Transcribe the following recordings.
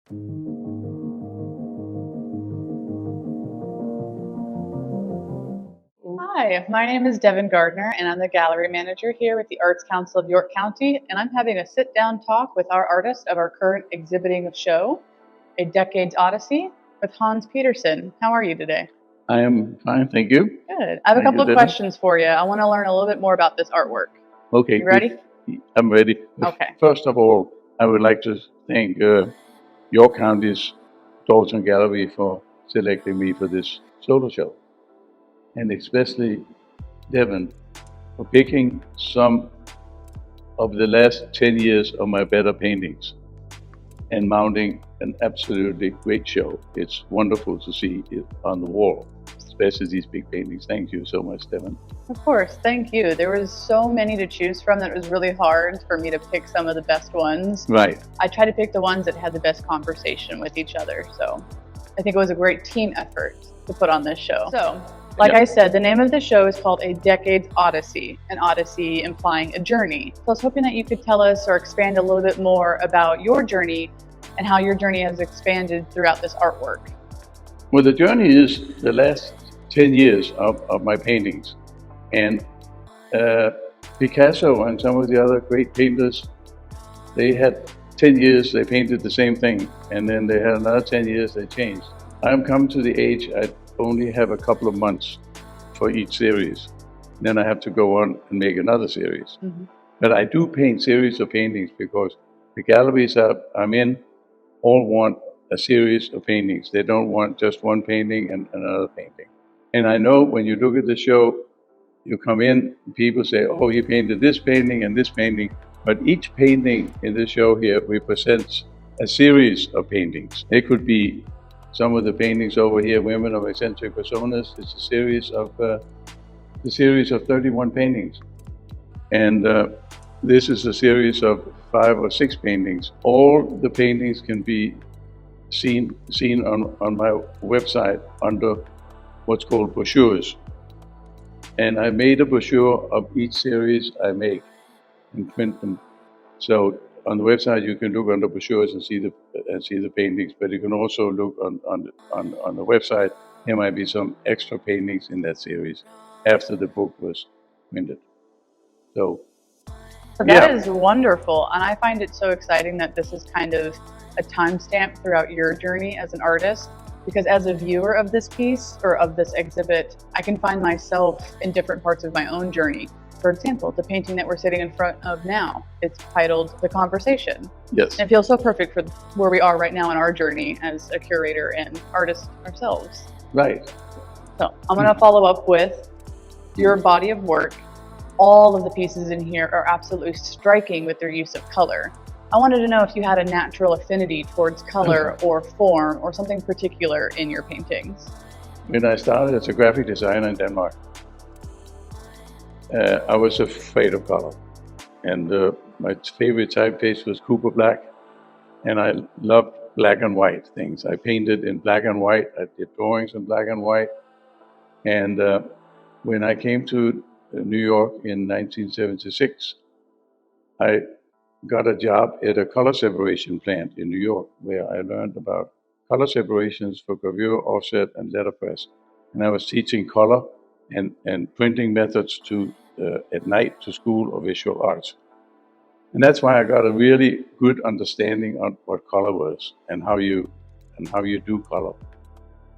Hi, my name is Devann Gardner, and I'm the gallery manager here with the Arts Council of York County, and I'm having a sit-down talk with our artist of our current exhibiting show, A Decade's Odyssey, with Hans Petersen. How are you today? I am fine, thank you. Good. I have a couple of questions for you. I want to learn a little bit more about this artwork. Okay. You ready? I'm ready. Okay. First of all, I would like to thank York County's Dalton Gallery for selecting me for this solo show. And especially Devann for picking some of the last 10 years of my better paintings and mounting an absolutely great show. It's wonderful to see it on the wall, especially these big paintings. Thank you so much, Devann. Of course, thank you. There was so many to choose from that it was really hard for me to pick some of the best ones. Right. I tried to pick the ones that had the best conversation with each other, so I think it was a great team effort to put on this show. So, like I said, the name of the show is called A Decade's Odyssey, an odyssey implying a journey. So I was hoping that you could tell us or expand a little bit more about your journey and how your journey has expanded throughout this artwork. Well, the journey is the last 10 years of my paintings. And Picasso and some of the other great painters, they had 10 years, they painted the same thing. And then they had another 10 years, they changed. I'm come to the age, I only have a couple of months for each series. Then I have to go on and make another series. Mm-hmm. But I do paint series of paintings because the galleries I'm in all want a series of paintings. They don't want just one painting and another painting. And I know when you look at the show, you come in, people say, oh, he painted this painting and this painting. But each painting in the show here represents a series of paintings. It could be some of the paintings over here, Women of Eccentric Personas. It's a series of 31 paintings. And this is a series of 5 or 6 paintings. All the paintings can be seen on my website under what's called brochures. And I made a brochure of each series I make and print them. So on the website you can look under brochures and see the paintings, but you can also look on the website. There might be some extra paintings in that series after the book was printed. So that is wonderful, and I find it so exciting that this is kind of a timestamp throughout your journey as an artist, because as a viewer of this piece or of this exhibit, I can find myself in different parts of my own journey. For example, the painting that we're sitting in front of now, it's titled The Conversation. Yes. And it feels so perfect for where we are right now in our journey as a curator and artist ourselves. Right. So I'm going to follow up with your body of work. All of the pieces in here are absolutely striking with their use of color. I wanted to know if you had a natural affinity towards color or form or something particular in your paintings. When I started as a graphic designer in Denmark, I was afraid of color. And my favorite typeface was Cooper Black. And I loved black and white things. I painted in black and white. I did drawings in black and white. And when I came to New York in 1976, I got a job at a color separation plant in New York, where I learned about color separations for gravure, offset, and letterpress. And I was teaching color and printing methods at night to School of Visual Arts. And that's why I got a really good understanding on what color was and how you do color.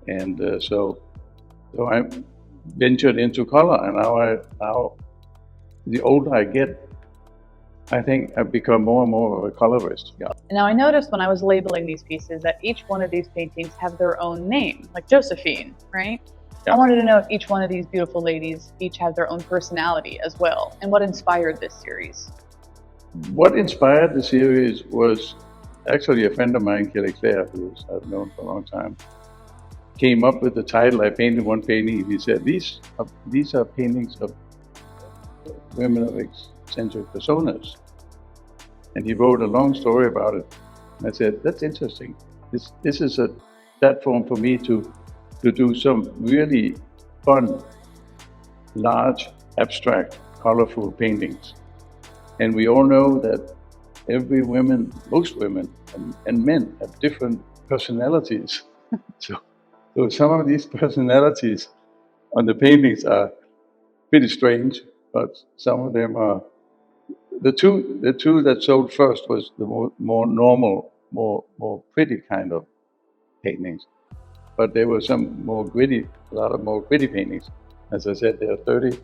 And so I ventured into color, and now the older I get, I think I've become more and more of a colorist. Yeah. Now I noticed when I was labeling these pieces that each one of these paintings have their own name, like Josephine, right? Yeah. I wanted to know if each one of these beautiful ladies each have their own personality as well, and what inspired this series. What inspired the series was actually a friend of mine, Kelly Clare, who I've known for a long time, came up with the title. I painted one painting. He said, these are paintings of women of eccentric personas. And he wrote a long story about it. And I said, that's interesting. This is a platform for me to do some really fun, large, abstract, colorful paintings. And we all know that most women and men have different personalities. So some of these personalities on the paintings are pretty strange, but some of them are. The two that sold first was the more normal, more pretty kind of paintings. But there were some more gritty, a lot of more gritty paintings. As I said, there are 30.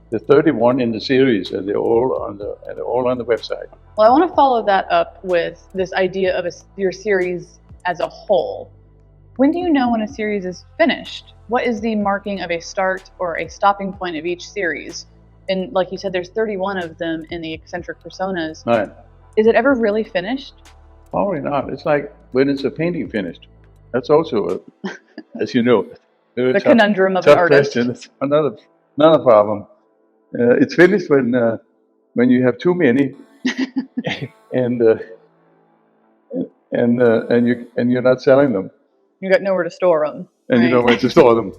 There's 31 in the series, and they're all on the website. Well, I want to follow that up with this idea of your series as a whole. When do you know when a series is finished? What is the marking of a start or a stopping point of each series? And like you said, there's 31 of them in the eccentric personas. Right. Is it ever really finished? Probably not. It's like when is a painting finished? That's also, as you know, the conundrum of the artist. Question. It's another problem. It's finished when you have too many, and you're not selling them. You got nowhere to store them. And right? you know where to store them.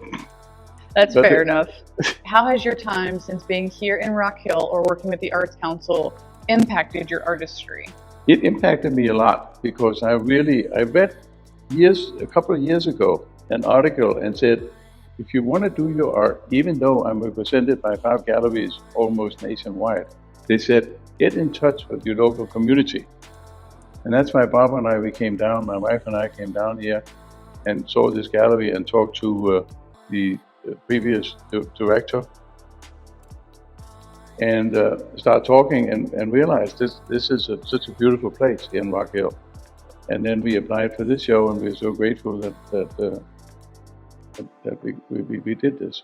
That's fair enough. How has your time since being here in Rock Hill or working with the Arts Council impacted your artistry? It impacted me a lot because I read a couple of years ago an article and said, if you want to do your art, even though I'm represented by 5 galleries almost nationwide, they said, get in touch with your local community. And that's why Bob and I, came down, my wife and I came down here and saw this gallery and talked to the previous director and start talking and realized this is such a beautiful place here in Rock Hill. And then we applied for this show, and we're so grateful that we did this.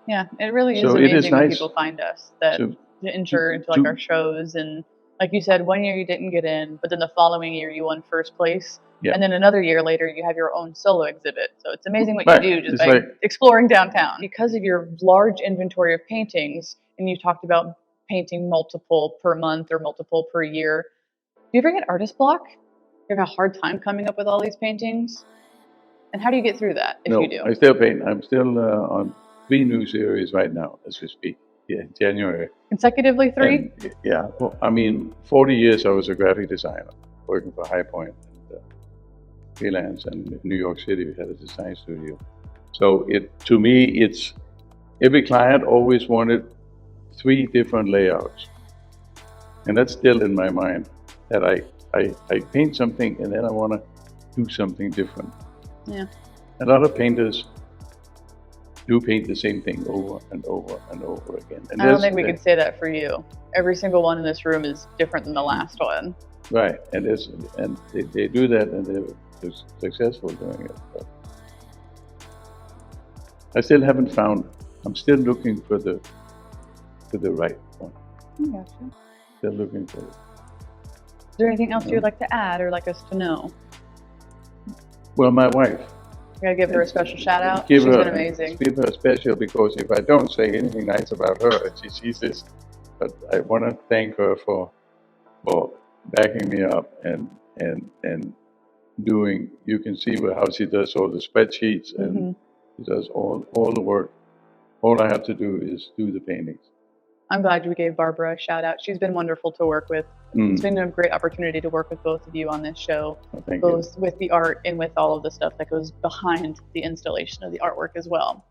Yeah, it really is amazing when people find us that enter into like our shows. And like you said, one year you didn't get in, but then the following year you won first place. Yeah. And then another year later you have your own solo exhibit. So it's amazing what you do just by exploring downtown. Because of your large inventory of paintings, and you talked about painting multiple per month or multiple per year, do you ever get artist block? You have a hard time coming up with all these paintings? And how do you get through that if you do? I still paint. I'm still on 3 new series right now as we speak. Yeah, January. Consecutively 3? And, yeah. Well, I mean, 40 years I was a graphic designer working for High Point and freelance, and in New York City we had a design studio. So to me, it's every client always wanted 3 different layouts. And that's still in my mind, that I paint something and then I want to do something different. Yeah. A lot of painters do paint the same thing over and over and over again. And I don't think we could say that for you. Every single one in this room is different than the last one. Right, and they do that, and they're successful doing it. But I still haven't found. I'm still looking for the right one. I gotcha. Still looking for it. Is there anything else you'd like to add or like us to know? Well, my wife. You gotta give her a special shout out. She's been amazing. Give her a special, because if I don't say anything nice about her, she sees this. But I want to thank her for backing me up and doing. You can see how she does all the spreadsheets and she does all the work. All I have to do is do the paintings. I'm glad you gave Barbara a shout out. She's been wonderful to work with. It's been a great opportunity to work with both of you on this show, both with the art and with all of the stuff that goes behind the installation of the artwork as well.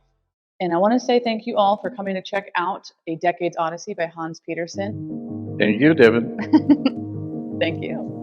And I want to say thank you all for coming to check out A Decade's Odyssey by Hans Petersen. Thank you, Devann. Thank you.